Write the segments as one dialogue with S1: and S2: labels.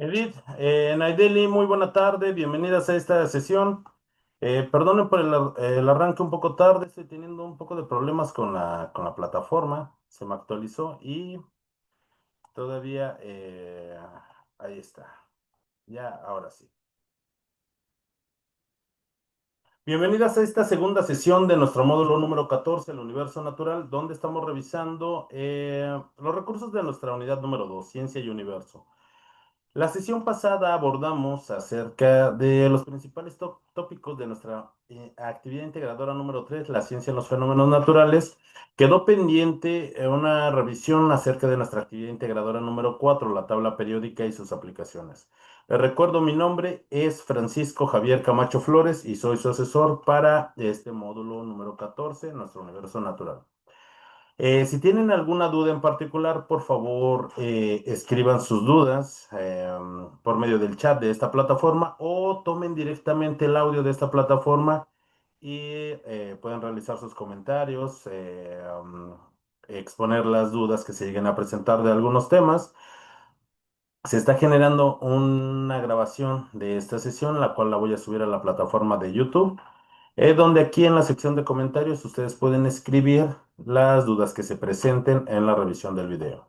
S1: Edith, Naideli, muy buena tarde, bienvenidas a esta sesión. Perdonen por el arranque un poco tarde, estoy teniendo un poco de problemas con la plataforma, se me actualizó y todavía ahí está, ya ahora sí. Bienvenidas a esta segunda sesión de nuestro módulo número 14, el universo natural, donde estamos revisando los recursos de nuestra unidad número 2, ciencia y universo. La sesión pasada abordamos acerca de los principales tópicos de nuestra actividad integradora número 3, la ciencia en los fenómenos naturales. Quedó pendiente una revisión acerca de nuestra actividad integradora número 4, la tabla periódica y sus aplicaciones. Les recuerdo, mi nombre es Francisco Javier Camacho Flores y soy su asesor para este módulo número 14, nuestro universo natural. Si tienen alguna duda en particular, por favor, escriban sus dudas por medio del chat de esta plataforma o tomen directamente el audio de esta plataforma y pueden realizar sus comentarios, exponer las dudas que se lleguen a presentar de algunos temas. Se está generando una grabación de esta sesión, la cual la voy a subir a la plataforma de YouTube, donde aquí en la sección de comentarios ustedes pueden escribir las dudas que se presenten en la revisión del video.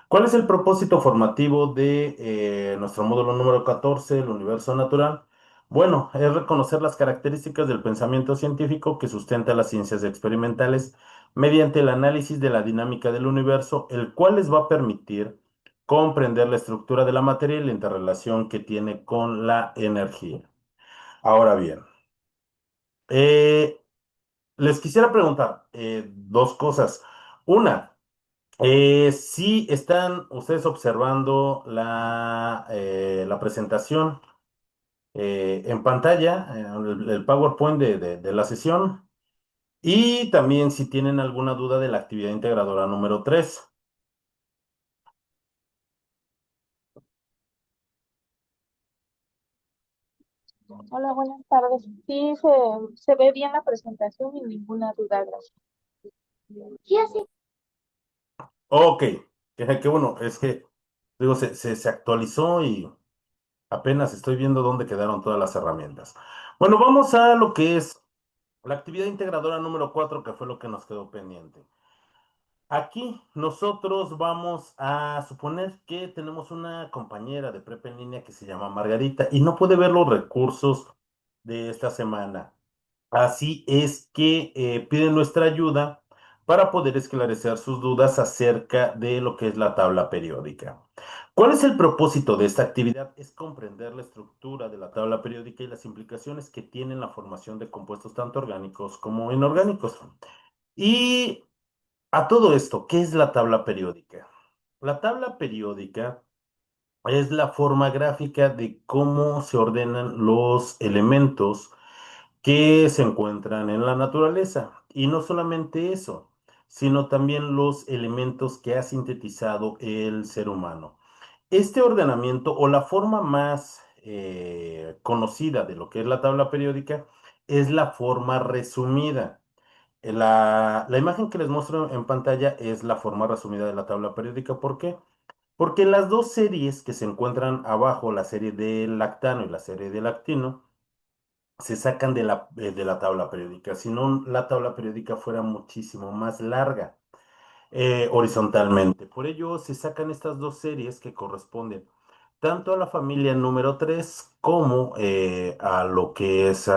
S1: ¿Cuál es el propósito formativo de nuestro módulo número 14, el universo natural? Bueno, es reconocer las características del pensamiento científico que sustenta las ciencias experimentales mediante el análisis de la dinámica del universo, el cual les va a permitir comprender la estructura de la materia y la interrelación que tiene con la energía. Ahora bien, eh, les quisiera preguntar dos cosas. Una, si están ustedes observando la presentación en pantalla, el PowerPoint de la sesión, y también si tienen alguna duda de la actividad integradora número 3.
S2: Hola, buenas tardes. Sí, se ve bien la presentación y ninguna duda, gracias. Sí, así.
S1: Ok, qué bueno, es que digo, se actualizó y apenas estoy viendo dónde quedaron todas las herramientas. Bueno, vamos a lo que es la actividad integradora número 4, que fue lo que nos quedó pendiente. Aquí nosotros vamos a suponer que tenemos una compañera de prepa en línea que se llama Margarita y no puede ver los recursos de esta semana. Así es que piden nuestra ayuda para poder esclarecer sus dudas acerca de lo que es la tabla periódica. ¿Cuál es el propósito de esta actividad? Es comprender la estructura de la tabla periódica y las implicaciones que tiene la formación de compuestos tanto orgánicos como inorgánicos. Y a todo esto, ¿qué es la tabla periódica? La tabla periódica es la forma gráfica de cómo se ordenan los elementos que se encuentran en la naturaleza. Y no solamente eso, sino también los elementos que ha sintetizado el ser humano. Este ordenamiento o la forma más conocida de lo que es la tabla periódica es la forma resumida. La imagen que les muestro en pantalla es la forma resumida de la tabla periódica. ¿Por qué? Porque las dos series que se encuentran abajo, la serie de lactano y la serie de lactino, se sacan de la tabla periódica. Si no, la tabla periódica fuera muchísimo más larga horizontalmente. Por ello, se sacan estas dos series que corresponden tanto a la familia número 3 como a lo que es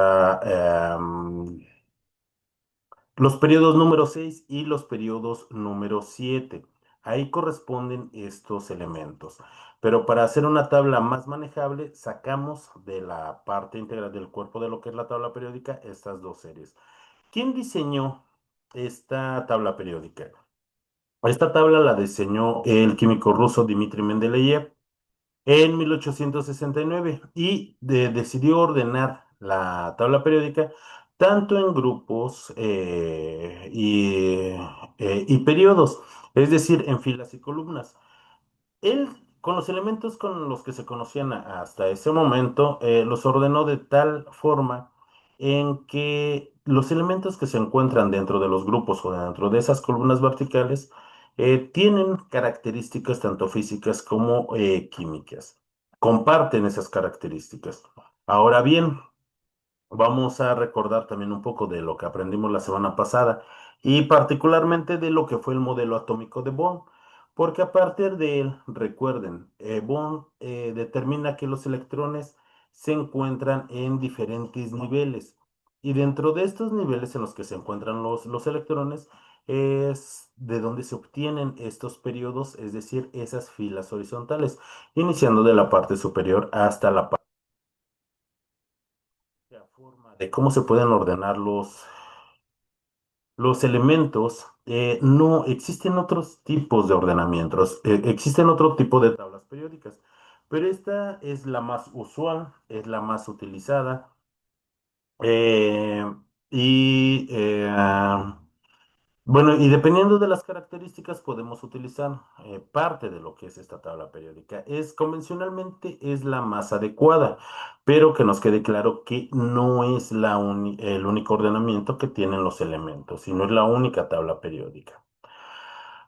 S1: los periodos número 6 y los periodos número 7. Ahí corresponden estos elementos. Pero para hacer una tabla más manejable, sacamos de la parte integral del cuerpo de lo que es la tabla periódica estas dos series. ¿Quién diseñó esta tabla periódica? Esta tabla la diseñó el químico ruso Dmitri Mendeleev en 1869 y decidió ordenar la tabla periódica tanto en grupos y periodos, es decir, en filas y columnas. Él, con los elementos con los que se conocían hasta ese momento, los ordenó de tal forma en que los elementos que se encuentran dentro de los grupos o dentro de esas columnas verticales tienen características tanto físicas como químicas. comparten esas características. Ahora bien, vamos a recordar también un poco de lo que aprendimos la semana pasada y particularmente de lo que fue el modelo atómico de Bohr, porque a partir de él, recuerden, Bohr determina que los electrones se encuentran en diferentes niveles y dentro de estos niveles en los que se encuentran los electrones es de donde se obtienen estos periodos, es decir, esas filas horizontales, iniciando de la parte superior hasta la parte forma de cómo se pueden ordenar los elementos. No existen otros tipos de ordenamientos, existen otro tipo de tablas periódicas, pero esta es la más usual, es la más utilizada. eh, y bueno, y dependiendo de las características podemos utilizar parte de lo que es esta tabla periódica. Convencionalmente es la más adecuada, pero que nos quede claro que no es el único ordenamiento que tienen los elementos, sino es la única tabla periódica.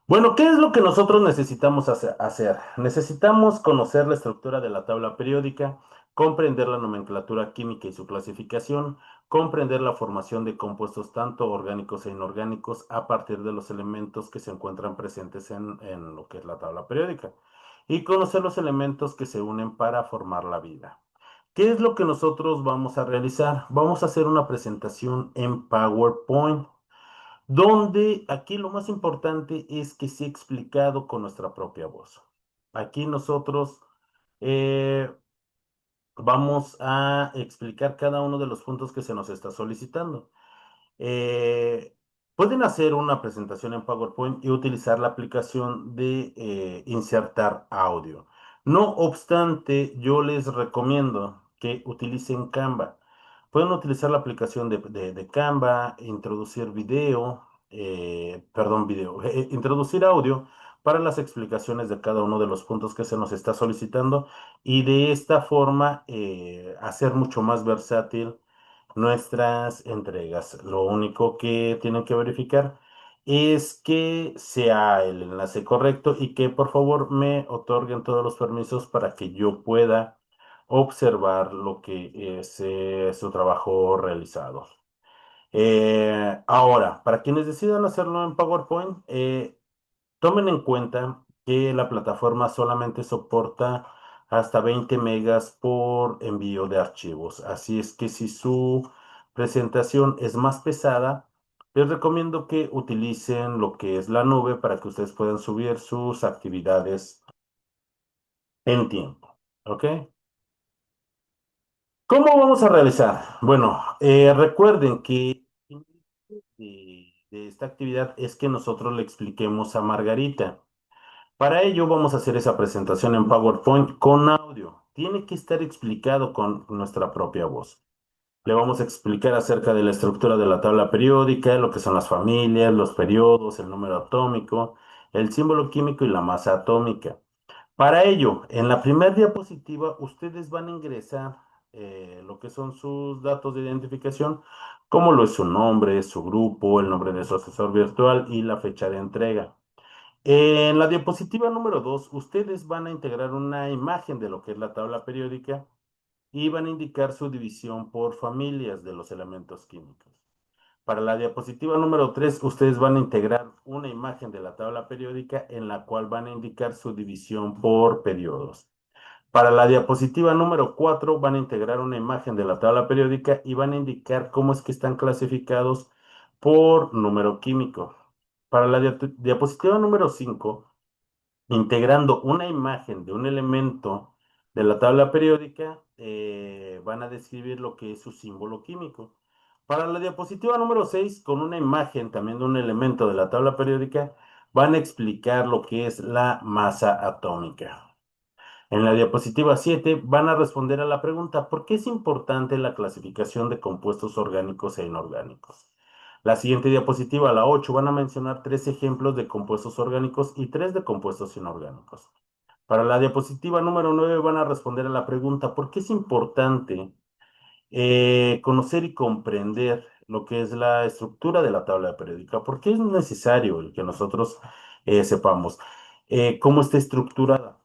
S1: Bueno, ¿qué es lo que nosotros necesitamos hacer? Necesitamos conocer la estructura de la tabla periódica, comprender la nomenclatura química y su clasificación, comprender la formación de compuestos tanto orgánicos e inorgánicos a partir de los elementos que se encuentran presentes en lo que es la tabla periódica, y conocer los elementos que se unen para formar la vida. ¿Qué es lo que nosotros vamos a realizar? Vamos a hacer una presentación en PowerPoint donde aquí lo más importante es que sea explicado con nuestra propia voz. Aquí nosotros eh, vamos a explicar cada uno de los puntos que se nos está solicitando. Eh, Pueden hacer una presentación en PowerPoint y utilizar la aplicación de insertar audio. No obstante, yo les recomiendo que utilicen Canva. Pueden utilizar la aplicación de Canva, introducir introducir audio para las explicaciones de cada uno de los puntos que se nos está solicitando y de esta forma hacer mucho más versátil nuestras entregas. Lo único que tienen que verificar es que sea el enlace correcto y que por favor me otorguen todos los permisos para que yo pueda observar lo que es su trabajo realizado. Ahora, para quienes decidan hacerlo en PowerPoint, tomen en cuenta que la plataforma solamente soporta hasta 20 megas por envío de archivos. Así es que si su presentación es más pesada, les recomiendo que utilicen lo que es la nube para que ustedes puedan subir sus actividades en tiempo. ¿Ok? ¿Cómo vamos a realizar? Bueno, recuerden que de esta actividad es que nosotros le expliquemos a Margarita. Para ello vamos a hacer esa presentación en PowerPoint con audio. Tiene que estar explicado con nuestra propia voz. Le vamos a explicar acerca de la estructura de la tabla periódica, lo que son las familias, los periodos, el número atómico, el símbolo químico y la masa atómica. Para ello, en la primera diapositiva, ustedes van a ingresar lo que son sus datos de identificación, como lo es su nombre, su grupo, el nombre de su asesor virtual y la fecha de entrega. En la diapositiva número 2, ustedes van a integrar una imagen de lo que es la tabla periódica y van a indicar su división por familias de los elementos químicos. Para la diapositiva número 3, ustedes van a integrar una imagen de la tabla periódica en la cual van a indicar su división por periodos. Para la diapositiva número 4 van a integrar una imagen de la tabla periódica y van a indicar cómo es que están clasificados por número químico. Para la diapositiva número 5, integrando una imagen de un elemento de la tabla periódica, van a describir lo que es su símbolo químico. Para la diapositiva número 6, con una imagen también de un elemento de la tabla periódica, van a explicar lo que es la masa atómica. En la diapositiva 7 van a responder a la pregunta, ¿por qué es importante la clasificación de compuestos orgánicos e inorgánicos? La siguiente diapositiva, la 8, van a mencionar tres ejemplos de compuestos orgánicos y tres de compuestos inorgánicos. Para la diapositiva número 9 van a responder a la pregunta, ¿por qué es importante conocer y comprender lo que es la estructura de la tabla periódica? ¿Por qué es necesario el que nosotros sepamos cómo está estructurada?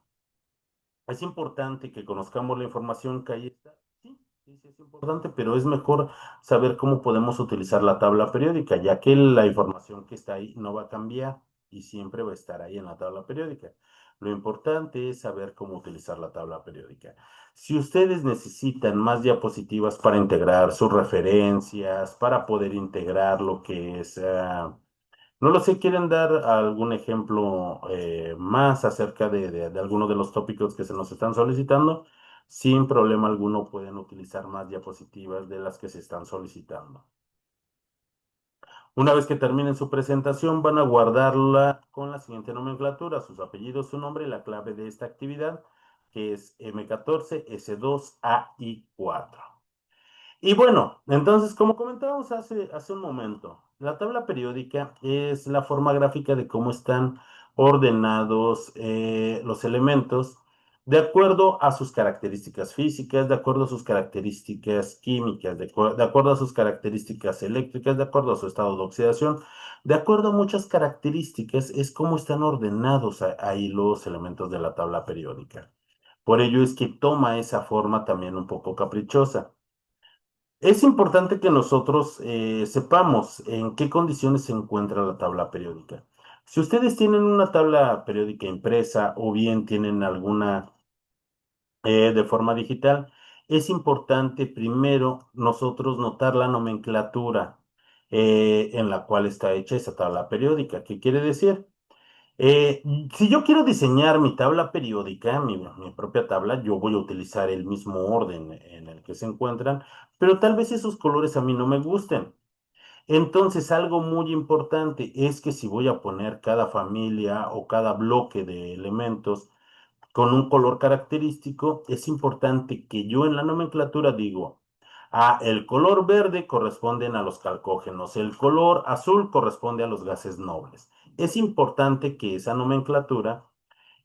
S1: Es importante que conozcamos la información que ahí está. Sí, sí, sí, es importante, pero es mejor saber cómo podemos utilizar la tabla periódica, ya que la información que está ahí no va a cambiar y siempre va a estar ahí en la tabla periódica. Lo importante es saber cómo utilizar la tabla periódica. Si ustedes necesitan más diapositivas para integrar sus referencias, para poder integrar lo que es no lo sé, ¿quieren dar algún ejemplo más acerca de alguno de los tópicos que se nos están solicitando? Sin problema alguno pueden utilizar más diapositivas de las que se están solicitando. Una vez que terminen su presentación, van a guardarla con la siguiente nomenclatura, sus apellidos, su nombre y la clave de esta actividad, que es M14, S2, A y 4. Y bueno, entonces, como comentábamos hace un momento, la tabla periódica es la forma gráfica de cómo están ordenados los elementos de acuerdo a sus características físicas, de acuerdo a sus características químicas, de acuerdo a sus características eléctricas, de acuerdo a su estado de oxidación, de acuerdo a muchas características, es cómo están ordenados ahí los elementos de la tabla periódica. Por ello es que toma esa forma también un poco caprichosa. Es importante que nosotros sepamos en qué condiciones se encuentra la tabla periódica. Si ustedes tienen una tabla periódica impresa o bien tienen alguna de forma digital, es importante primero nosotros notar la nomenclatura en la cual está hecha esa tabla periódica. ¿Qué quiere decir? Eh, si yo quiero diseñar mi tabla periódica, mi propia tabla, yo voy a utilizar el mismo orden en el que se encuentran, pero tal vez esos colores a mí no me gusten. Entonces, algo muy importante es que si voy a poner cada familia o cada bloque de elementos con un color característico, es importante que yo en la nomenclatura digo, el color verde corresponden a los calcógenos, el color azul corresponde a los gases nobles. Es importante que esa nomenclatura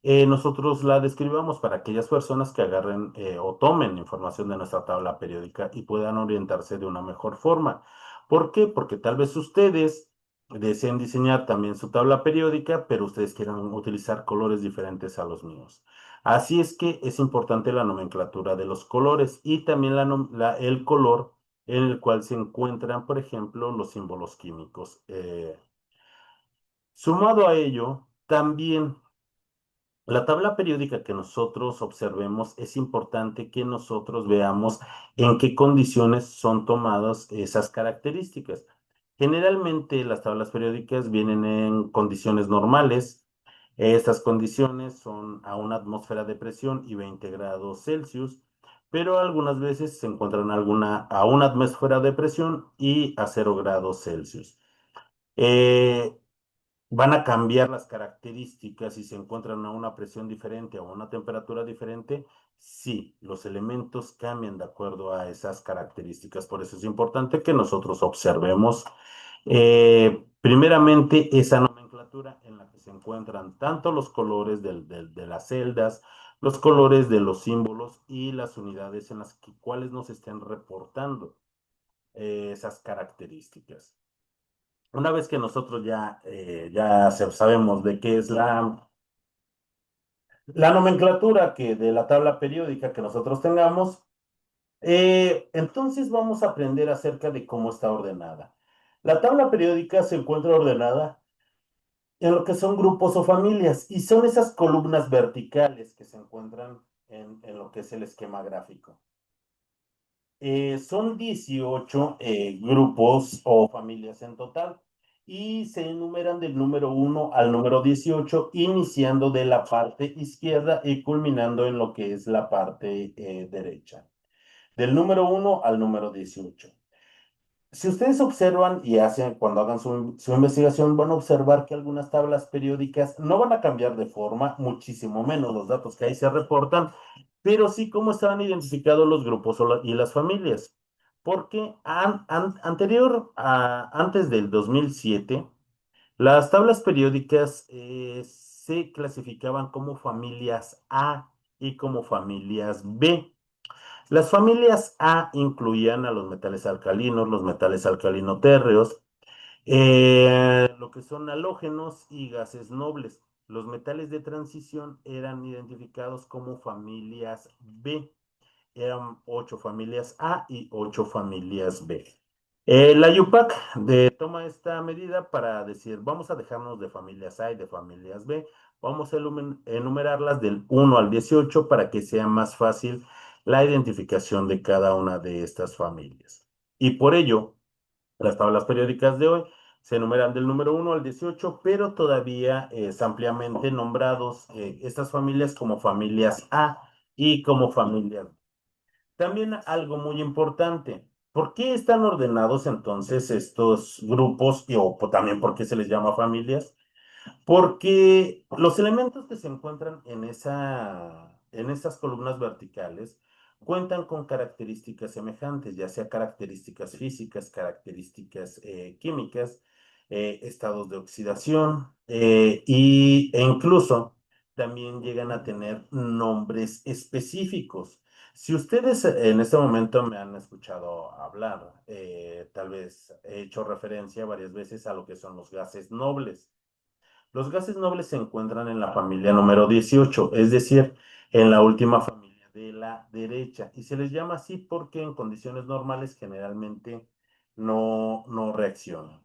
S1: nosotros la describamos para aquellas personas que agarren o tomen información de nuestra tabla periódica y puedan orientarse de una mejor forma. ¿Por qué? Porque tal vez ustedes deseen diseñar también su tabla periódica, pero ustedes quieran utilizar colores diferentes a los míos. Así es que es importante la nomenclatura de los colores y también el color en el cual se encuentran, por ejemplo, los símbolos químicos. Sumado a ello, también la tabla periódica que nosotros observemos es importante que nosotros veamos en qué condiciones son tomadas esas características. Generalmente las tablas periódicas vienen en condiciones normales. Estas condiciones son a una atmósfera de presión y 20 grados Celsius, pero algunas veces se encuentran a una atmósfera de presión y a 0 grados Celsius. Eh, Van a cambiar las características si se encuentran a una presión diferente o a una temperatura diferente. Sí, los elementos cambian de acuerdo a esas características. Por eso es importante que nosotros observemos primeramente esa nomenclatura en la que se encuentran tanto los colores de las celdas, los colores de los símbolos y las unidades en las cuales nos estén reportando esas características. Una vez que nosotros ya sabemos de qué es la nomenclatura de la tabla periódica que nosotros tengamos, entonces vamos a aprender acerca de cómo está ordenada. La tabla periódica se encuentra ordenada en lo que son grupos o familias y son esas columnas verticales que se encuentran en lo que es el esquema gráfico. Son 18 grupos o familias en total y se enumeran del número 1 al número 18, iniciando de la parte izquierda y culminando en lo que es la parte derecha. Del número 1 al número 18. Si ustedes observan y hacen, cuando hagan su investigación, van a observar que algunas tablas periódicas no van a cambiar de forma, muchísimo menos los datos que ahí se reportan, pero sí cómo estaban identificados los grupos y las familias. Porque antes del 2007, las tablas periódicas se clasificaban como familias A y como familias B. Las familias A incluían a los metales alcalinos, los metales alcalino-térreos, lo que son halógenos y gases nobles. Los metales de transición eran identificados como familias B. Eran 8 familias A y 8 familias B. La UPAC toma esta medida para decir, vamos a dejarnos de familias A y de familias B, vamos a enumerarlas del 1 al 18 para que sea más fácil la identificación de cada una de estas familias. Y por ello, las tablas periódicas de hoy se enumeran del número 1 al 18, pero todavía es ampliamente nombrados estas familias como familias A y como familias. También algo muy importante, ¿por qué están ordenados entonces estos grupos o también por qué se les llama familias? Porque los elementos que se encuentran en esas columnas verticales cuentan con características semejantes, ya sea características físicas, características químicas, estados de oxidación e incluso también llegan a tener nombres específicos. Si ustedes en este momento me han escuchado hablar, tal vez he hecho referencia varias veces a lo que son los gases nobles. Los gases nobles se encuentran en la familia número 18, es decir, en la última familia de la derecha. Y se les llama así porque en condiciones normales generalmente no reaccionan.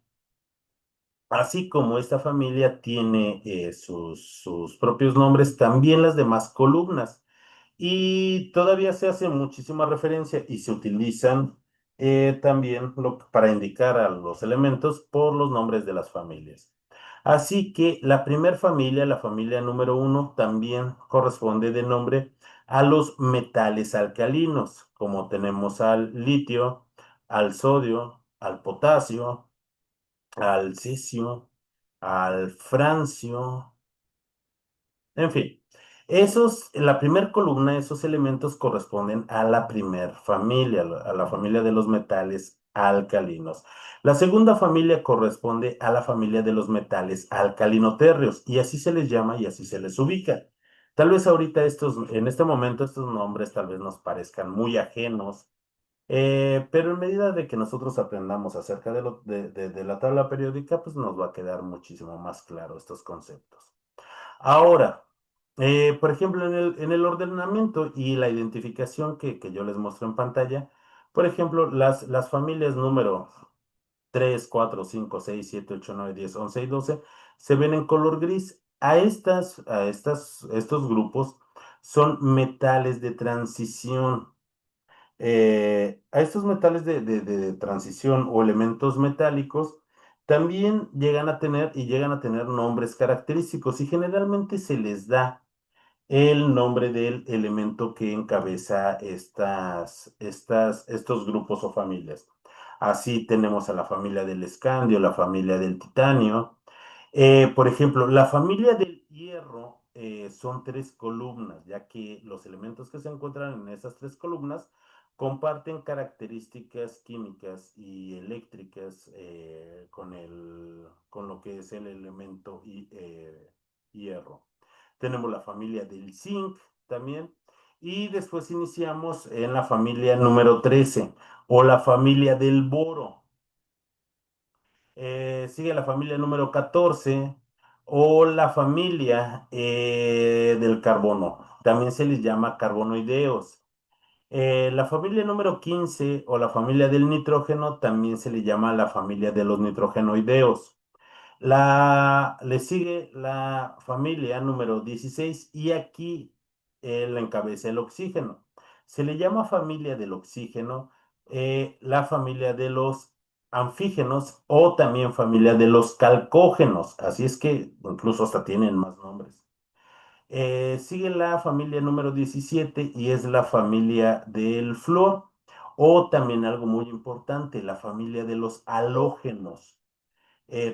S1: Así como esta familia tiene sus propios nombres, también las demás columnas. Y todavía se hace muchísima referencia y se utilizan también para indicar a los elementos por los nombres de las familias. Así que la primer familia, la familia número 1, también corresponde de nombre a los metales alcalinos, como tenemos al litio, al sodio, al potasio, al cesio, al francio, en fin. La primera columna, esos elementos corresponden a la primer familia, a la familia de los metales alcalinos. La segunda familia corresponde a la familia de los metales alcalinoterrios y así se les llama y así se les ubica. Tal vez ahorita en este momento estos nombres tal vez nos parezcan muy ajenos, pero en medida de que nosotros aprendamos acerca de la tabla periódica, pues nos va a quedar muchísimo más claro estos conceptos. Ahora, por ejemplo, en el ordenamiento y la identificación que yo les muestro en pantalla, por ejemplo, las familias número 3, 4, 5, 6, 7, 8, 9, 10, 11 y 12 se ven en color gris. Estos grupos son metales de transición. A estos metales de transición o elementos metálicos también llegan a tener nombres característicos y generalmente se les da el nombre del elemento que encabeza estos grupos o familias. Así tenemos a la familia del escandio, la familia del titanio. Por ejemplo, la familia del hierro son 3 columnas, ya que los elementos que se encuentran en esas 3 columnas comparten características químicas y eléctricas con lo que es el elemento hierro. Tenemos la familia del zinc también. Y después iniciamos en la familia número 13 o la familia del boro. Sigue la familia número 14 o la familia del carbono. También se les llama carbonoideos. La familia número 15 o la familia del nitrógeno también se le llama la familia de los nitrogenoideos. Le sigue la familia número 16 y aquí la encabeza el oxígeno. Se le llama familia del oxígeno, la familia de los anfígenos o también familia de los calcógenos. Así es que incluso hasta tienen más nombres. Sigue la familia número 17 y es la familia del flúor o también algo muy importante, la familia de los halógenos.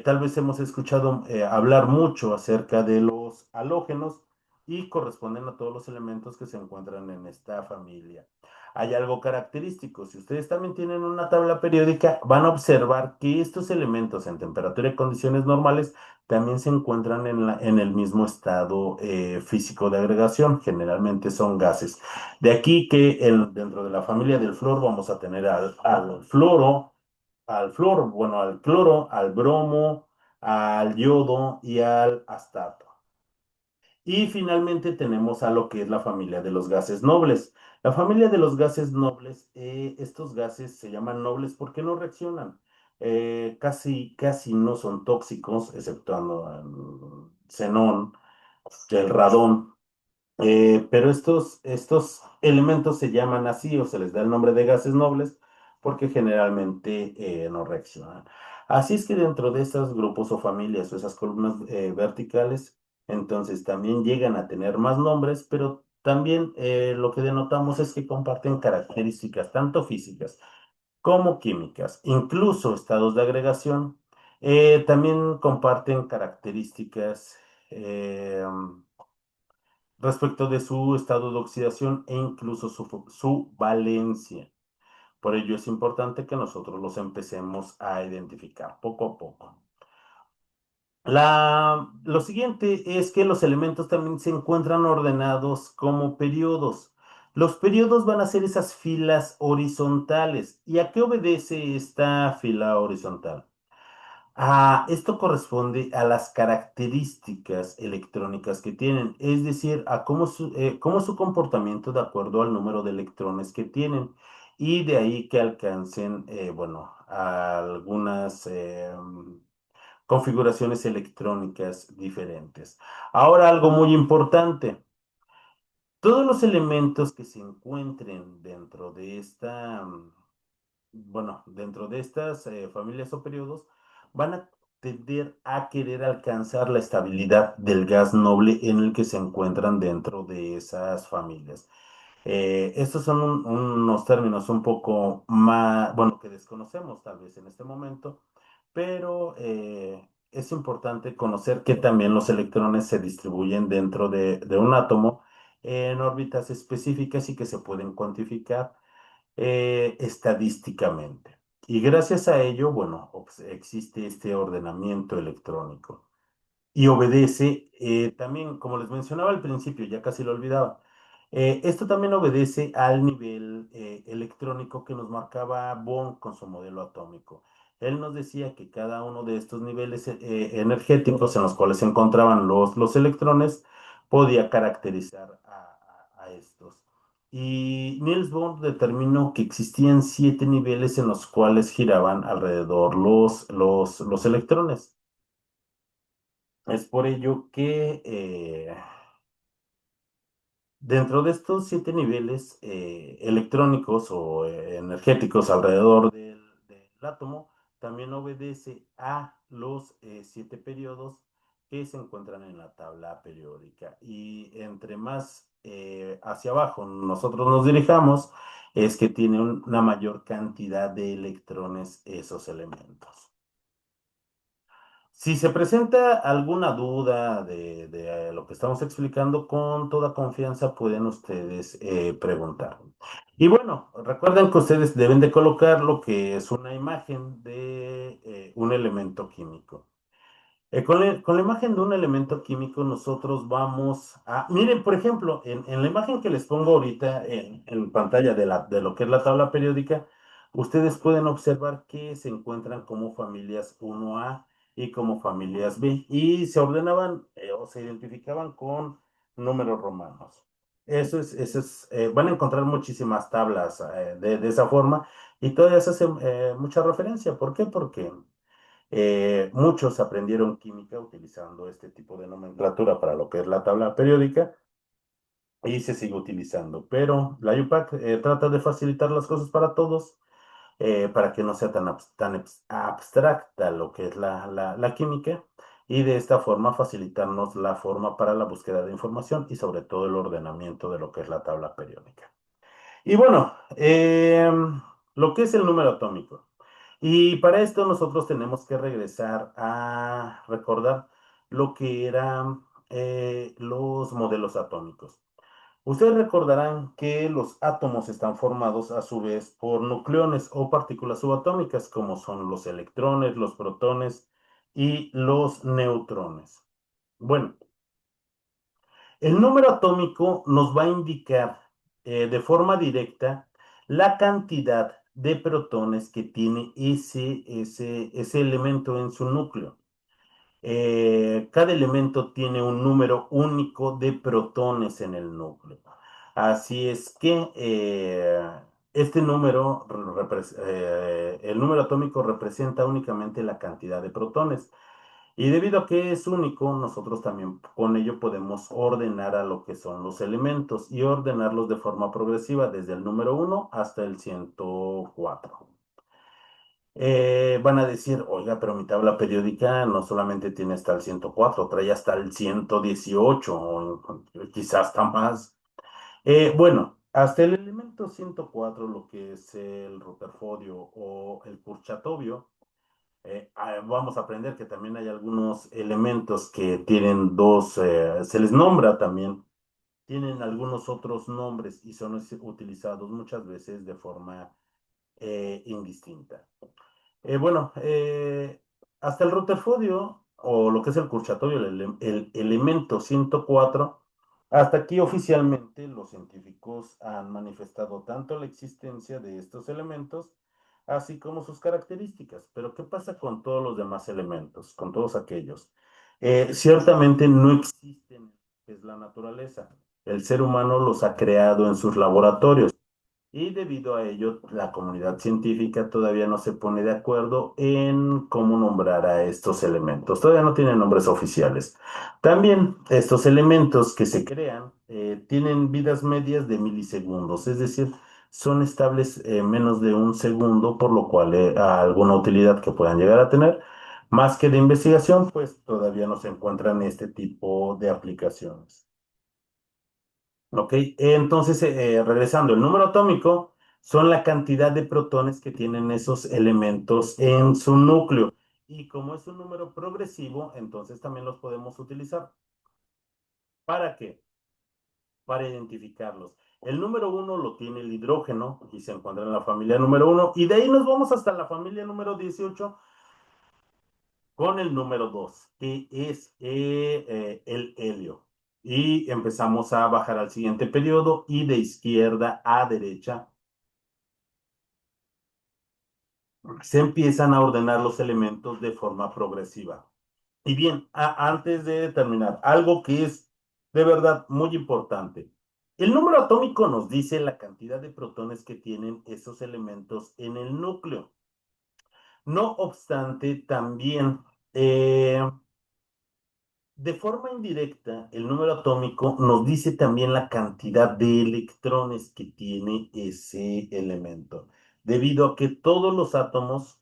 S1: Tal vez hemos escuchado hablar mucho acerca de los halógenos y corresponden a todos los elementos que se encuentran en esta familia. Hay algo característico. Si ustedes también tienen una tabla periódica, van a observar que estos elementos en temperatura y condiciones normales también se encuentran en el mismo estado físico de agregación. Generalmente son gases. De aquí que dentro de la familia del flúor vamos a tener al fluoro, al flúor, bueno, al cloro, al bromo, al yodo y al astato. Y finalmente tenemos a lo que es la familia de los gases nobles. La familia de los gases nobles, estos gases se llaman nobles porque no reaccionan. Casi no son tóxicos, exceptuando el xenón, el radón. Pero estos elementos se llaman así o se les da el nombre de gases nobles porque generalmente no reaccionan. Así es que dentro de estos grupos o familias o esas columnas verticales, entonces también llegan a tener más nombres, pero también lo que denotamos es que comparten características tanto físicas como químicas, incluso estados de agregación. También comparten características. eh, respecto de su estado de oxidación e incluso su valencia. Por ello es importante que nosotros los empecemos a identificar poco a poco. Lo siguiente es que los elementos también se encuentran ordenados como periodos. Los periodos van a ser esas filas horizontales. ¿Y a qué obedece esta fila horizontal? Esto corresponde a las características electrónicas que tienen, es decir, a cómo es su comportamiento de acuerdo al número de electrones que tienen. Y de ahí que alcancen, bueno, algunas configuraciones electrónicas diferentes. Ahora, algo muy importante. Todos los elementos que se encuentren dentro de dentro de estas familias o periodos, van a tender a querer alcanzar la estabilidad del gas noble en el que se encuentran dentro de esas familias. Estos son unos términos un poco más, bueno, que desconocemos tal vez en este momento, pero es importante conocer que también los electrones se distribuyen dentro de un átomo en órbitas específicas y que se pueden cuantificar estadísticamente. Y gracias a ello, bueno, existe este ordenamiento electrónico y obedece también, como les mencionaba al principio, ya casi lo olvidaba, esto también obedece al nivel electrónico que nos marcaba Bohr con su modelo atómico. Él nos decía que cada uno de estos niveles energéticos en los cuales se encontraban los electrones podía caracterizar a estos. Y Niels Bohr determinó que existían 7 niveles en los cuales giraban alrededor los electrones. Es por ello que dentro de estos 7 niveles electrónicos o energéticos alrededor del átomo, también obedece a los 7 periodos que se encuentran en la tabla periódica. Y entre más hacia abajo nosotros nos dirijamos, es que tiene una mayor cantidad de electrones esos elementos. Si se presenta alguna duda de lo que estamos explicando, con toda confianza pueden ustedes preguntar. Y bueno, recuerden que ustedes deben de colocar lo que es una imagen de un elemento químico. Con la imagen de un elemento químico nosotros vamos a... Miren, por ejemplo, en la imagen que les pongo ahorita en pantalla de lo que es la tabla periódica, ustedes pueden observar que se encuentran como familias 1A y como familias B y se ordenaban o se identificaban con números romanos. Van a encontrar muchísimas tablas de esa forma y todas hacen mucha referencia. ¿Por qué? Porque muchos aprendieron química utilizando este tipo de nomenclatura para lo que es la tabla periódica y se sigue utilizando. Pero la UPAC trata de facilitar las cosas para todos, para que no sea tan abstracta lo que es la química y de esta forma facilitarnos la forma para la búsqueda de información y sobre todo el ordenamiento de lo que es la tabla periódica. Y bueno, lo que es el número atómico. Y para esto nosotros tenemos que regresar a recordar lo que eran los modelos atómicos. Ustedes recordarán que los átomos están formados a su vez por nucleones o partículas subatómicas, como son los electrones, los protones y los neutrones. Bueno, el número atómico nos va a indicar de forma directa la cantidad de protones que tiene ese elemento en su núcleo. Cada elemento tiene un número único de protones en el núcleo. Así es que este número, el número atómico representa únicamente la cantidad de protones. Y debido a que es único, nosotros también con ello podemos ordenar a lo que son los elementos y ordenarlos de forma progresiva desde el número 1 hasta el 104. Van a decir, oiga, pero mi tabla periódica no solamente tiene hasta el 104, trae hasta el 118 o quizás hasta más. Bueno, hasta el elemento 104, lo que es el Rutherfordio o el Kurchatovio, vamos a aprender que también hay algunos elementos que tienen dos, se les nombra también, tienen algunos otros nombres y son utilizados muchas veces de forma indistinta. Bueno, hasta el Rutherfordio, o lo que es el Kurchatowio, el elemento 104, hasta aquí oficialmente los científicos han manifestado tanto la existencia de estos elementos, así como sus características. Pero ¿qué pasa con todos los demás elementos, con todos aquellos? Ciertamente no existen, es la naturaleza. El ser humano los ha creado en sus laboratorios. Y debido a ello, la comunidad científica todavía no se pone de acuerdo en cómo nombrar a estos elementos. Todavía no tienen nombres oficiales. También estos elementos que se crean tienen vidas medias de milisegundos, es decir, son estables menos de un segundo, por lo cual alguna utilidad que puedan llegar a tener, más que de investigación, pues todavía no se encuentran este tipo de aplicaciones. Ok, entonces regresando, el número atómico son la cantidad de protones que tienen esos elementos en su núcleo. Y como es un número progresivo, entonces también los podemos utilizar. ¿Para qué? Para identificarlos. El número uno lo tiene el hidrógeno y se encuentra en la familia número uno. Y de ahí nos vamos hasta la familia número 18 con el número 2 que es el helio. Y empezamos a bajar al siguiente periodo y de izquierda a derecha se empiezan a ordenar los elementos de forma progresiva. Y bien, antes de terminar, algo que es de verdad muy importante. El número atómico nos dice la cantidad de protones que tienen esos elementos en el núcleo. No obstante, también de forma indirecta, el número atómico nos dice también la cantidad de electrones que tiene ese elemento, debido a que todos los átomos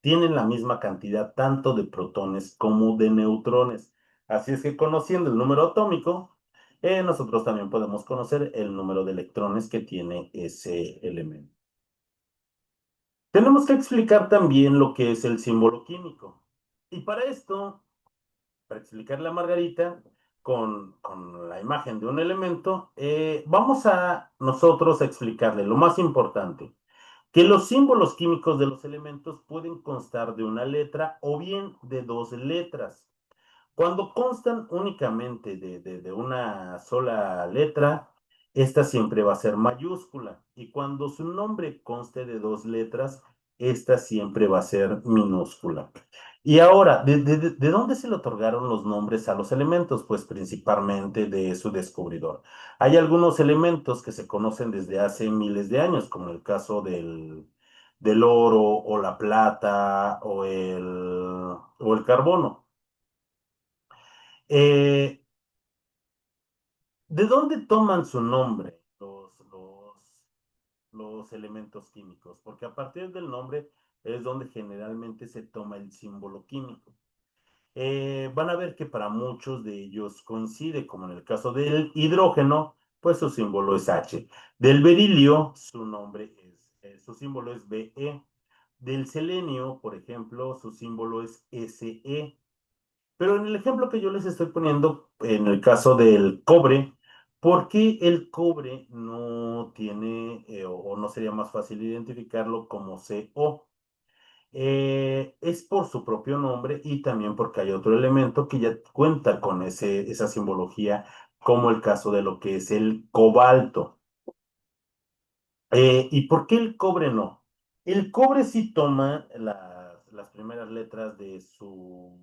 S1: tienen la misma cantidad tanto de protones como de neutrones. Así es que conociendo el número atómico, nosotros también podemos conocer el número de electrones que tiene ese elemento. Tenemos que explicar también lo que es el símbolo químico. Y para esto, para explicarle a Margarita con la imagen de un elemento, vamos a nosotros a explicarle lo más importante, que los símbolos químicos de los elementos pueden constar de una letra o bien de dos letras. Cuando constan únicamente de una sola letra, esta siempre va a ser mayúscula. Y cuando su nombre conste de dos letras, esta siempre va a ser minúscula. Y ahora, ¿de dónde se le otorgaron los nombres a los elementos? Pues principalmente de su descubridor. Hay algunos elementos que se conocen desde hace miles de años, como el caso del oro o la plata o el carbono. Eh, ¿De dónde toman su nombre los elementos químicos? Porque a partir del nombre es donde generalmente se toma el símbolo químico. Van a ver que para muchos de ellos coincide, como en el caso del hidrógeno, pues su símbolo es H. Del berilio, su símbolo es Be. Del selenio, por ejemplo, su símbolo es Se. Pero en el ejemplo que yo les estoy poniendo, en el caso del cobre, ¿por qué el cobre no tiene o no sería más fácil identificarlo como CO? Es por su propio nombre y también porque hay otro elemento que ya cuenta con esa simbología, como el caso de lo que es el cobalto. ¿Y por qué el cobre no? El cobre sí toma las primeras letras de su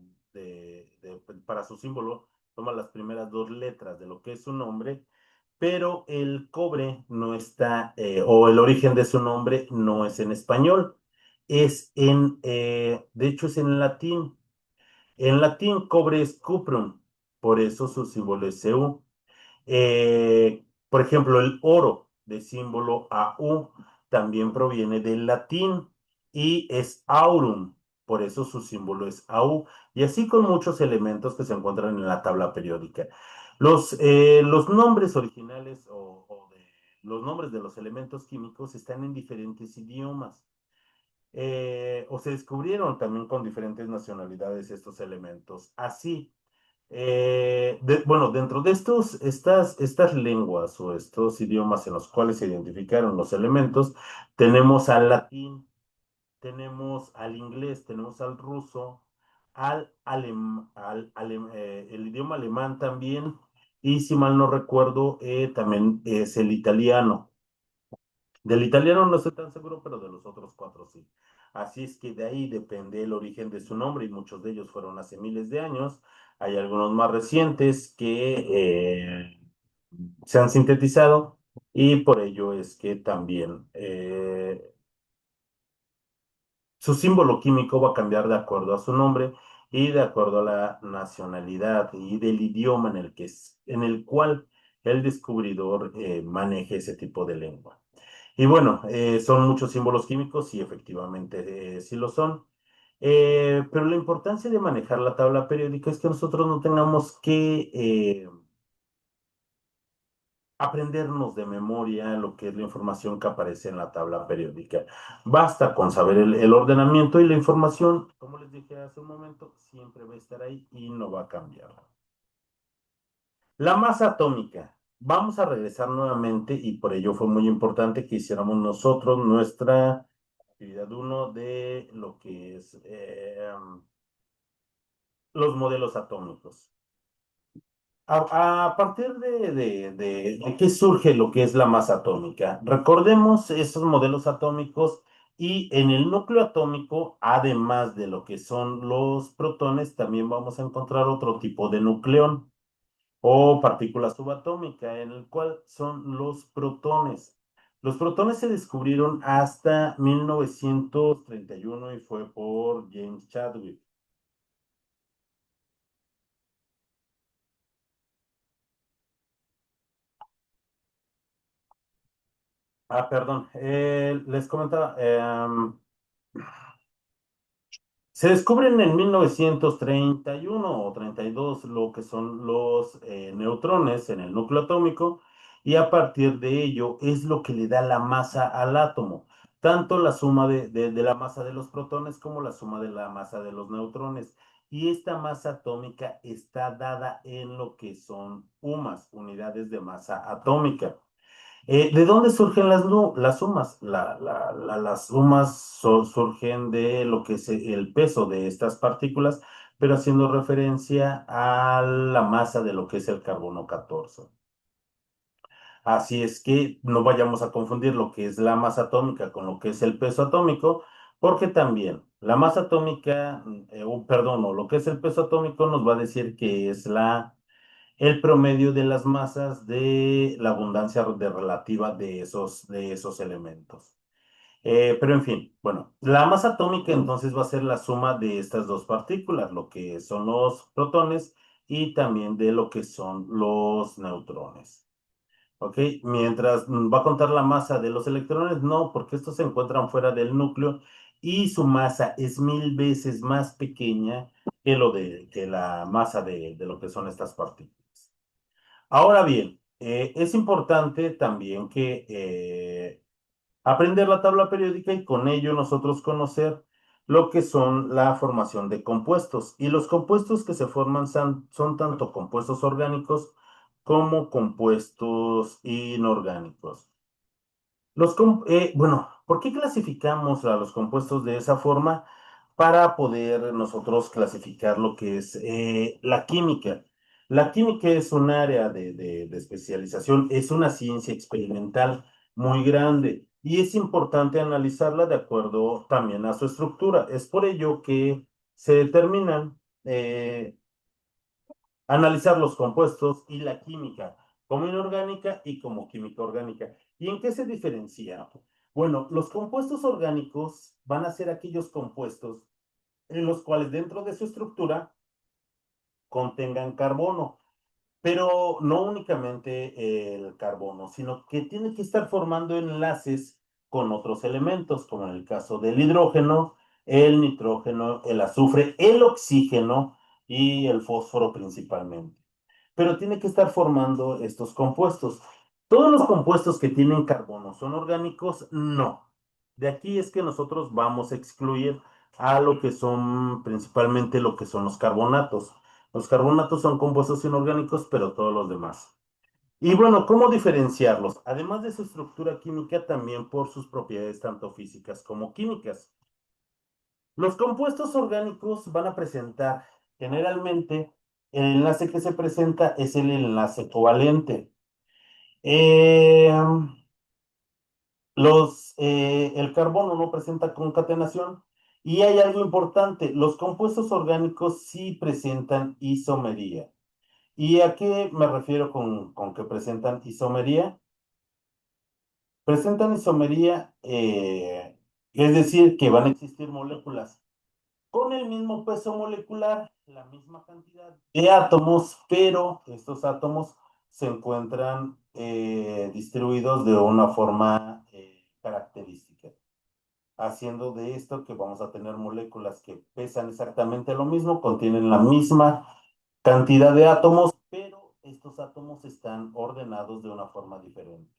S1: para su símbolo, toma las primeras dos letras de lo que es su nombre, pero el cobre no está, o el origen de su nombre no es en español, de hecho es en latín. En latín, cobre es cuprum, por eso su símbolo es Cu. Por ejemplo, el oro de símbolo Au también proviene del latín y es aurum, por eso su símbolo es Au, y así con muchos elementos que se encuentran en la tabla periódica. Los nombres originales los nombres de los elementos químicos están en diferentes idiomas. O se descubrieron también con diferentes nacionalidades estos elementos. Así, bueno, dentro de estas lenguas o estos idiomas en los cuales se identificaron los elementos, tenemos al latín, tenemos al inglés, tenemos al ruso, el idioma alemán también, y si mal no recuerdo, también es el italiano. Del italiano no estoy tan seguro, pero de los otros cuatro sí. Así es que de ahí depende el origen de su nombre y muchos de ellos fueron hace miles de años. Hay algunos más recientes que se han sintetizado y por ello es que también su símbolo químico va a cambiar de acuerdo a su nombre y de acuerdo a la nacionalidad y del idioma en el cual el descubridor maneje ese tipo de lengua. Y bueno, son muchos símbolos químicos y efectivamente sí lo son. Pero la importancia de manejar la tabla periódica es que nosotros no tengamos que aprendernos de memoria lo que es la información que aparece en la tabla periódica. Basta con saber el ordenamiento y la información, como les dije hace un momento, siempre va a estar ahí y no va a cambiar. La masa atómica. Vamos a regresar nuevamente y por ello fue muy importante que hiciéramos nosotros nuestra actividad uno de lo que es los modelos atómicos. A partir de qué surge lo que es la masa atómica. Recordemos esos modelos atómicos y en el núcleo atómico, además de lo que son los protones, también vamos a encontrar otro tipo de nucleón o partícula subatómica, en el cual son los protones. Los protones se descubrieron hasta 1931 y fue por James Chadwick. Perdón, les comentaba, se descubren en 1931 o 32 lo que son los neutrones en el núcleo atómico y a partir de ello es lo que le da la masa al átomo, tanto la suma de la masa de los protones como la suma de la masa de los neutrones. Y esta masa atómica está dada en lo que son UMAS, unidades de masa atómica. ¿De dónde surgen las sumas? Las sumas surgen de lo que es el peso de estas partículas, pero haciendo referencia a la masa de lo que es el carbono 14. Así es que no vayamos a confundir lo que es la masa atómica con lo que es el peso atómico, porque también la masa atómica, perdón, o lo que es el peso atómico nos va a decir que es el promedio de las masas de la abundancia relativa de esos elementos. Pero en fin, bueno, la masa atómica entonces va a ser la suma de estas dos partículas, lo que son los protones y también de lo que son los neutrones. ¿Ok? Mientras va a contar la masa de los electrones, no, porque estos se encuentran fuera del núcleo y su masa es 1000 veces más pequeña que la masa de lo que son estas partículas. Ahora bien, es importante también que aprender la tabla periódica y con ello nosotros conocer lo que son la formación de compuestos. Y los compuestos que se forman son tanto compuestos orgánicos como compuestos inorgánicos. Bueno, ¿por qué clasificamos a los compuestos de esa forma? Para poder nosotros clasificar lo que es la química. La química es un área de especialización, es una ciencia experimental muy grande y es importante analizarla de acuerdo también a su estructura. Es por ello que se determinan eh, analizar los compuestos y la química, como inorgánica y como química orgánica. ¿Y en qué se diferencia? Bueno, los compuestos orgánicos van a ser aquellos compuestos en los cuales dentro de su estructura contengan carbono, pero no únicamente el carbono, sino que tiene que estar formando enlaces con otros elementos, como en el caso del hidrógeno, el nitrógeno, el azufre, el oxígeno y el fósforo principalmente. Pero tiene que estar formando estos compuestos. ¿Todos los compuestos que tienen carbono son orgánicos? No. De aquí es que nosotros vamos a excluir a lo que son principalmente lo que son los carbonatos. Los carbonatos son compuestos inorgánicos, pero todos los demás. Y bueno, ¿cómo diferenciarlos? Además de su estructura química, también por sus propiedades tanto físicas como químicas. Los compuestos orgánicos van a presentar generalmente, el enlace que se presenta es el enlace covalente. Eh, el carbono no presenta concatenación y hay algo importante, los compuestos orgánicos sí presentan isomería. ¿Y a qué me refiero con que presentan isomería? Presentan isomería, es decir, que van a existir moléculas con el mismo peso molecular, la misma cantidad de átomos, pero estos átomos se encuentran distribuidos de una forma característica, haciendo de esto que vamos a tener moléculas que pesan exactamente lo mismo, contienen la misma cantidad de átomos, pero estos átomos están ordenados de una forma diferente.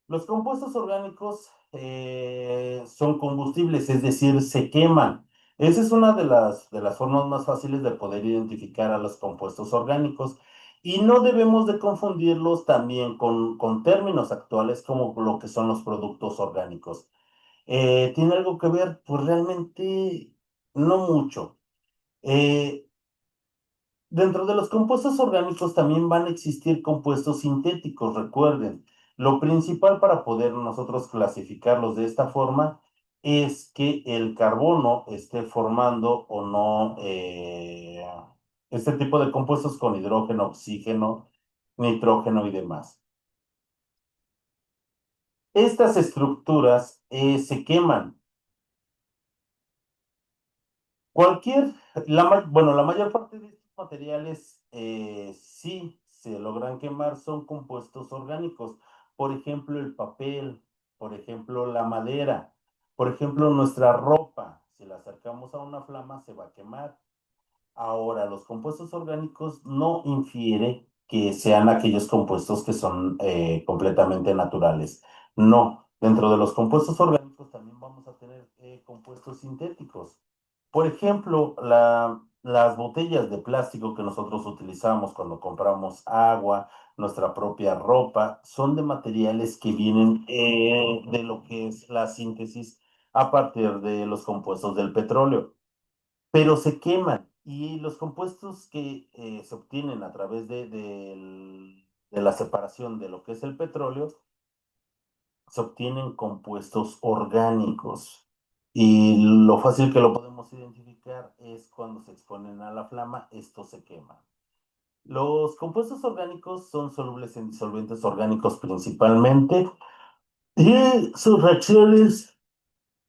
S1: Los compuestos orgánicos son combustibles, es decir, se queman. Esa es una de las formas más fáciles de poder identificar a los compuestos orgánicos. Y no debemos de confundirlos también con términos actuales como lo que son los productos orgánicos. ¿Tiene algo que ver? Pues realmente no mucho. Eh, Dentro de los compuestos orgánicos también van a existir compuestos sintéticos, recuerden. Lo principal para poder nosotros clasificarlos de esta forma es que el carbono esté formando o no este tipo de compuestos con hidrógeno, oxígeno, nitrógeno y demás. Estas estructuras se queman. Cualquier, bueno, la mayor parte de estos materiales sí se logran quemar, son compuestos orgánicos. Por ejemplo, el papel, por ejemplo, la madera, por ejemplo, nuestra ropa. Si la acercamos a una flama, se va a quemar. Ahora, los compuestos orgánicos no infiere que sean aquellos compuestos que son completamente naturales. No, dentro de los compuestos orgánicos también vamos a tener compuestos sintéticos. Por ejemplo, las botellas de plástico que nosotros utilizamos cuando compramos agua, nuestra propia ropa, son de materiales que vienen de lo que es la síntesis a partir de los compuestos del petróleo, pero se queman y los compuestos que se obtienen a través de la separación de lo que es el petróleo, se obtienen compuestos orgánicos. Y lo fácil que lo podemos identificar es cuando se exponen a la flama, estos se queman. Los compuestos orgánicos son solubles en disolventes orgánicos principalmente y sus reacciones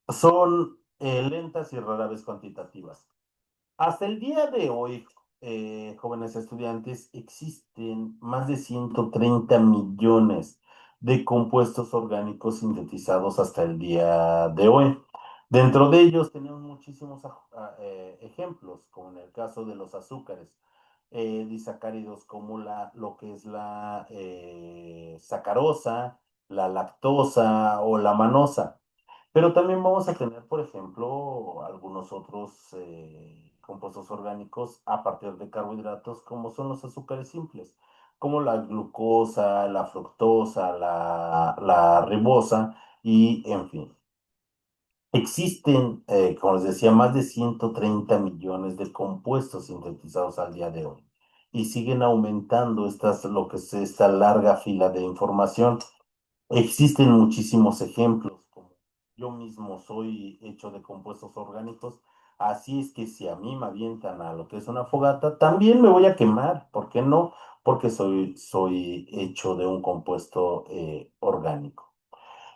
S1: son lentas y rara vez cuantitativas. Hasta el día de hoy, jóvenes estudiantes, existen más de 130 millones de compuestos orgánicos sintetizados hasta el día de hoy. Dentro de ellos tenemos muchísimos ejemplos, como en el caso de los azúcares, disacáridos como lo que es la sacarosa, la lactosa o la manosa. Pero también vamos a tener, por ejemplo, algunos otros compuestos orgánicos a partir de carbohidratos, como son los azúcares simples, como la glucosa, la fructosa, la ribosa y en fin. Existen, como les decía, más de 130 millones de compuestos sintetizados al día de hoy y siguen aumentando lo que es esta larga fila de información. Existen muchísimos ejemplos, como yo mismo soy hecho de compuestos orgánicos, Así es que si a mí me avientan a lo que es una fogata, también me voy a quemar. ¿Por qué no? Porque soy hecho de un compuesto orgánico.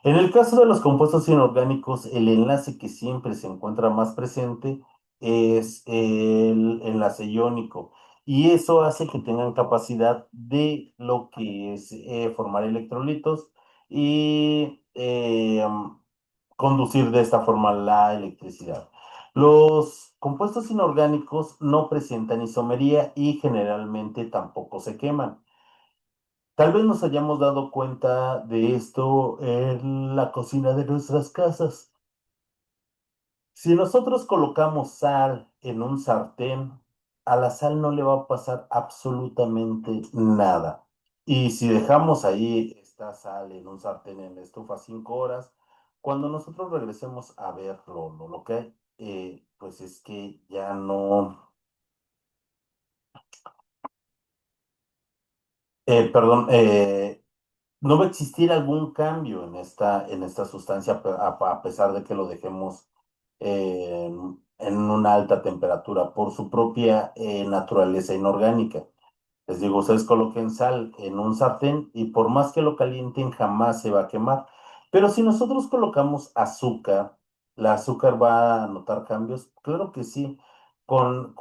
S1: En el caso de los compuestos inorgánicos, el enlace que siempre se encuentra más presente es el enlace iónico y eso hace que tengan capacidad de lo que es formar electrolitos y conducir de esta forma la electricidad. Los compuestos inorgánicos no presentan isomería y generalmente tampoco se queman. Tal vez nos hayamos dado cuenta de esto en la cocina de nuestras casas. Si nosotros colocamos sal en un sartén, a la sal no le va a pasar absolutamente nada. Y si dejamos ahí esta sal en un sartén en la estufa 5 horas, cuando nosotros regresemos a ver lo que hay, pues es que ya no, perdón, no va a existir algún cambio en esta sustancia a pesar de que lo dejemos en una alta temperatura por su propia naturaleza inorgánica. Les digo, ustedes coloquen sal en un sartén y por más que lo calienten jamás se va a quemar. Pero si nosotros colocamos azúcar, ¿la azúcar va a notar cambios? Claro que sí. Con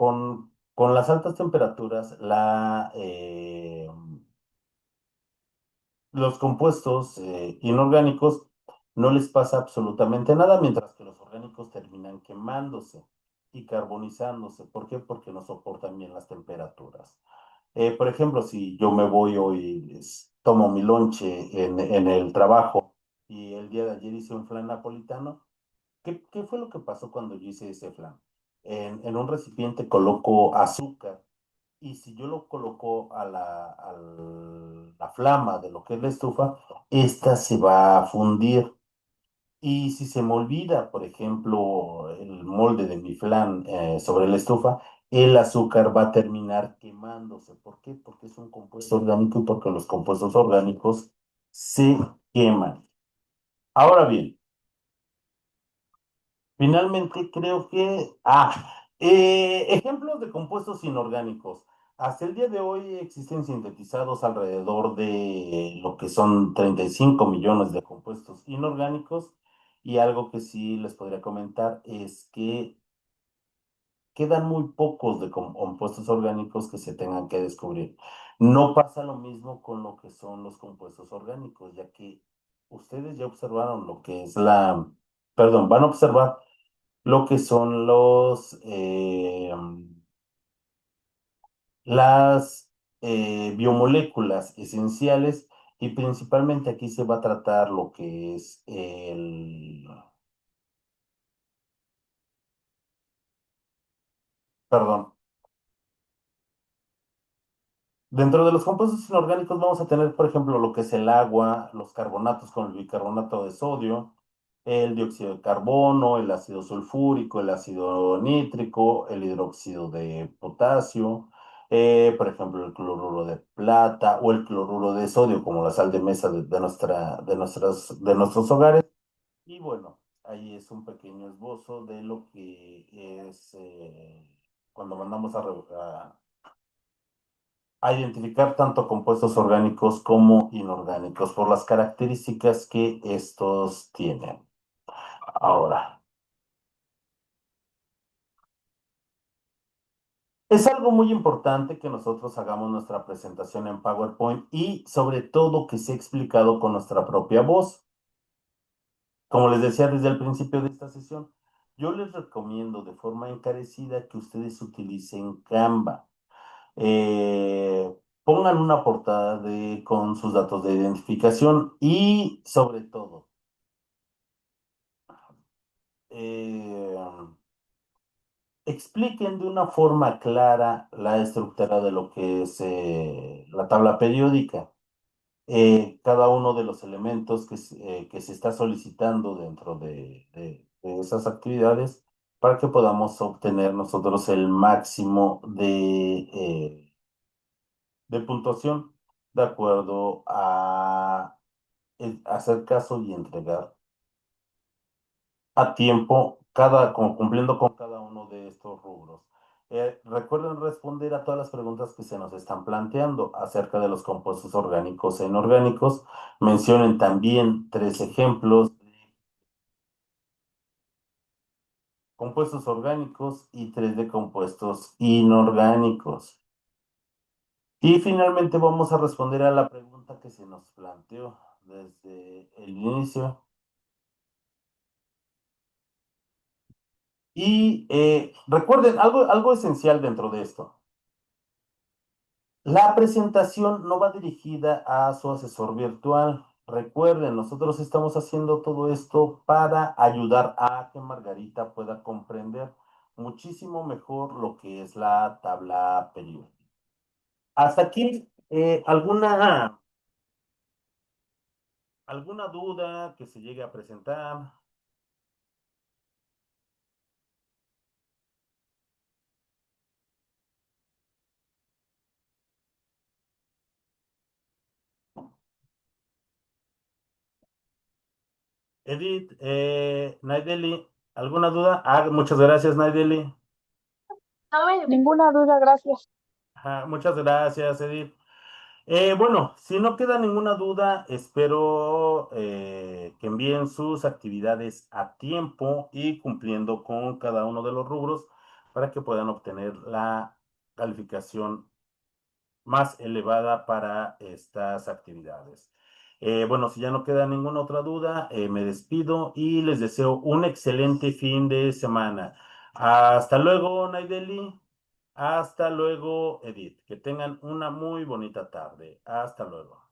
S1: las altas temperaturas, los compuestos inorgánicos no les pasa absolutamente nada, mientras que los orgánicos terminan quemándose y carbonizándose. ¿Por qué? Porque no soportan bien las temperaturas. Por ejemplo, si yo me voy hoy, tomo mi lonche en el trabajo y el día de ayer hice un flan napolitano, ¿qué fue lo que pasó cuando yo hice ese flan? En un recipiente coloco azúcar y si yo lo coloco la flama de lo que es la estufa, esta se va a fundir. Y si se me olvida, por ejemplo, el molde de mi flan sobre la estufa, el azúcar va a terminar quemándose. ¿Por qué? Porque es un compuesto orgánico y porque los compuestos orgánicos se queman. Ahora bien, finalmente, creo que... ejemplos de compuestos inorgánicos. Hasta el día de hoy existen sintetizados alrededor de lo que son 35 millones de compuestos inorgánicos y algo que sí les podría comentar es que quedan muy pocos de compuestos orgánicos que se tengan que descubrir. No pasa lo mismo con lo que son los compuestos orgánicos, ya que ustedes ya observaron lo que es perdón, van a observar lo que son las biomoléculas esenciales y principalmente aquí se va a tratar lo que es perdón, dentro de los compuestos inorgánicos vamos a tener, por ejemplo, lo que es el agua, los carbonatos con el bicarbonato de sodio, el dióxido de carbono, el ácido sulfúrico, el ácido nítrico, el hidróxido de potasio, por ejemplo, el cloruro de plata o el cloruro de sodio, como la sal de mesa de nuestros hogares. Y bueno, ahí es un pequeño esbozo de lo que es cuando mandamos a identificar tanto compuestos orgánicos como inorgánicos por las características que estos tienen. Ahora, es algo muy importante que nosotros hagamos nuestra presentación en PowerPoint y sobre todo que sea explicado con nuestra propia voz. Como les decía desde el principio de esta sesión, yo les recomiendo de forma encarecida que ustedes utilicen Canva. Pongan una portada con sus datos de identificación y sobre todo, eh, expliquen de una forma clara la estructura de lo que es la tabla periódica, cada uno de los elementos que se está solicitando dentro de esas actividades para que podamos obtener nosotros el máximo de puntuación de acuerdo a hacer caso y entregar a tiempo, cumpliendo con cada uno Recuerden responder a todas las preguntas que se nos están planteando acerca de los compuestos orgánicos e inorgánicos. Mencionen también tres ejemplos de compuestos orgánicos y tres de compuestos inorgánicos. Y finalmente vamos a responder a la pregunta que se nos planteó desde el inicio. Y recuerden, algo esencial dentro de esto. La presentación no va dirigida a su asesor virtual. Recuerden, nosotros estamos haciendo todo esto para ayudar a que Margarita pueda comprender muchísimo mejor lo que es la tabla periódica. Hasta aquí, alguna duda que se llegue a presentar. Edith, Naideli, ¿alguna duda? Muchas gracias, Naideli.
S2: No hay ninguna duda, gracias.
S1: Ajá, muchas gracias, Edith. Bueno, si no queda ninguna duda, espero que envíen sus actividades a tiempo y cumpliendo con cada uno de los rubros para que puedan obtener la calificación más elevada para estas actividades. Bueno, si ya no queda ninguna otra duda, me despido y les deseo un excelente fin de semana. Hasta luego, Naideli. Hasta luego, Edith. Que tengan una muy bonita tarde. Hasta luego.